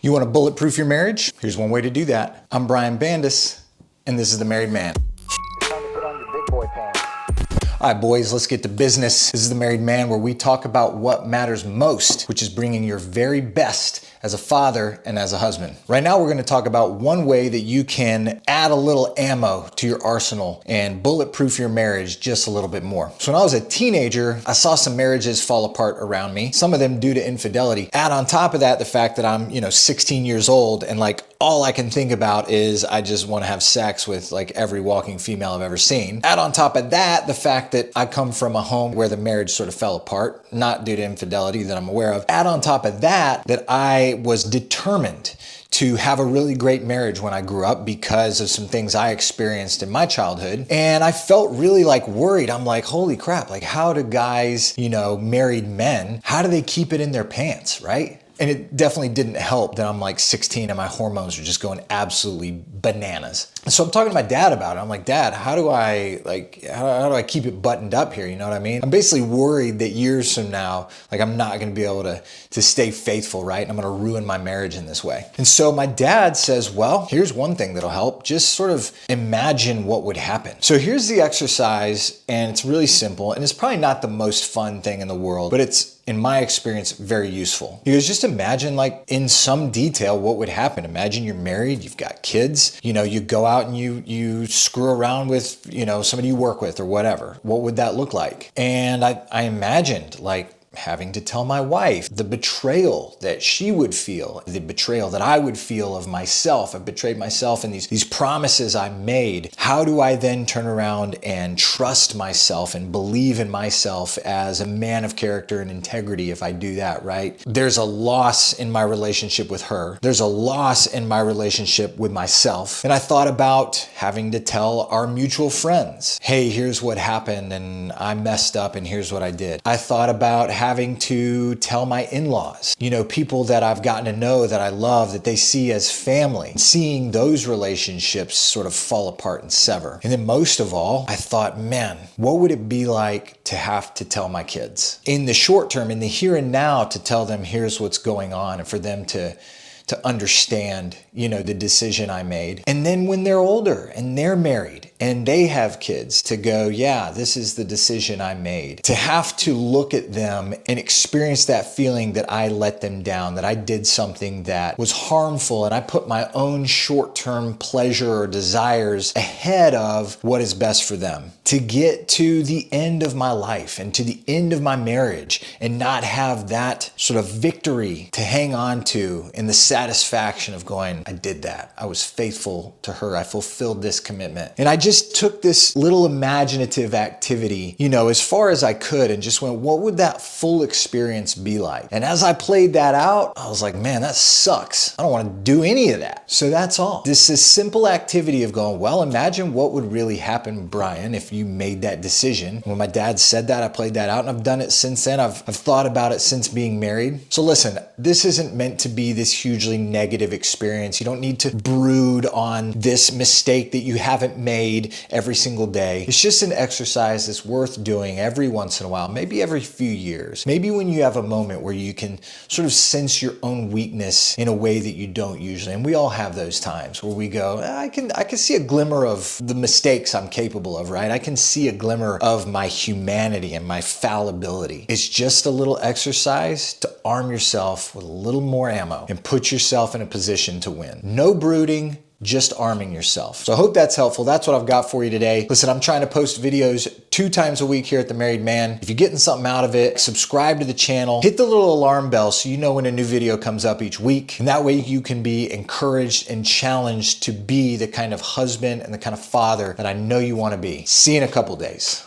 You want to bulletproof your marriage? Here's one way to do that. I'm Brian Bandis, and this is The Married Man. It's time to put on your big boy pants. All right, boys, let's get to business. This is The Married Man, where we talk about what matters most, which is bringing your very best as a father and as a husband. Right now, we're going to talk about one way that you can add a little ammo to your arsenal and bulletproof your marriage just a little bit more. So when I was a teenager, I saw some marriages fall apart around me, some of them due to infidelity. Add on top of that the fact that I'm, 16 years old and all I can think about is I just want to have sex with every walking female I've ever seen. Add on top of that the fact that I come from a home where the marriage sort of fell apart, not due to infidelity that I'm aware of. Add on top of that I was determined to have a really great marriage when I grew up because of some things I experienced in my childhood. And I felt really worried. I'm like, holy crap, how do guys, married men, how do they keep it in their pants, right? And it definitely didn't help that I'm 16 and my hormones are just going absolutely bananas. And so I'm talking to my dad about it. I'm like, Dad, how do I keep it buttoned up here? You know what I mean? I'm basically worried that years from now, I'm not going to be able to stay faithful, right? And I'm going to ruin my marriage in this way. And so my dad says, well, here's one thing that'll help. Just sort of imagine what would happen. So here's the exercise, and it's really simple, and it's probably not the most fun thing in the world, but it's, in my experience, very useful. Because just imagine in some detail what would happen. Imagine you're married, you've got kids, you go out and you screw around with, somebody you work with or whatever. What would that look like? And I imagined having to tell my wife the betrayal that she would feel, the betrayal that I would feel of myself. I've betrayed myself in these promises I made. How do I then turn around and trust myself and believe in myself as a man of character and integrity if I do that, right? There's a loss in my relationship with her. There's a loss in my relationship with myself. And I thought about having to tell our mutual friends, hey, here's what happened and I messed up and here's what I did. I thought about having to tell my in-laws, people that I've gotten to know that I love, that they see as family, seeing those relationships sort of fall apart and sever. And then most of all, I thought, man, what would it be like to have to tell my kids in the short term, in the here and now, to tell them here's what's going on and for them to understand, the decision I made. And then when they're older and they're married and they have kids, to go, yeah, this is the decision I made. To have to look at them and experience that feeling that I let them down, that I did something that was harmful and I put my own short-term pleasure or desires ahead of what is best for them. To get to the end of my life and to the end of my marriage and not have that sort of victory to hang on to in the satisfaction of going, I did that. I was faithful to her. I fulfilled this commitment. And I just took this little imaginative activity, as far as I could and just went, what would that full experience be like? And as I played that out, I was like, man, that sucks. I don't want to do any of that. So that's all. This is simple activity of going, well, imagine what would really happen, Brian, if you made that decision. When my dad said that, I played that out and I've done it since then. I've thought about it since being married. So listen, this isn't meant to be this hugely negative experience. You don't need to brood on this mistake that you haven't made every single day. It's just an exercise that's worth doing every once in a while, maybe every few years. Maybe when you have a moment where you can sort of sense your own weakness in a way that you don't usually. And we all have those times where we go, I can see a glimmer of the mistakes I'm capable of, right? I can see a glimmer of my humanity and my fallibility. It's just a little exercise to arm yourself with a little more ammo and put yourself in a position to win. No brooding, just arming yourself. So I hope that's helpful. That's what I've got for you today. Listen, I'm trying to post videos 2 times a week here at The Married Man. If you're getting something out of it, subscribe to the channel, hit the little alarm bell so you know when a new video comes up each week. And that way you can be encouraged and challenged to be the kind of husband and the kind of father that I know you want to be. See you in a couple days.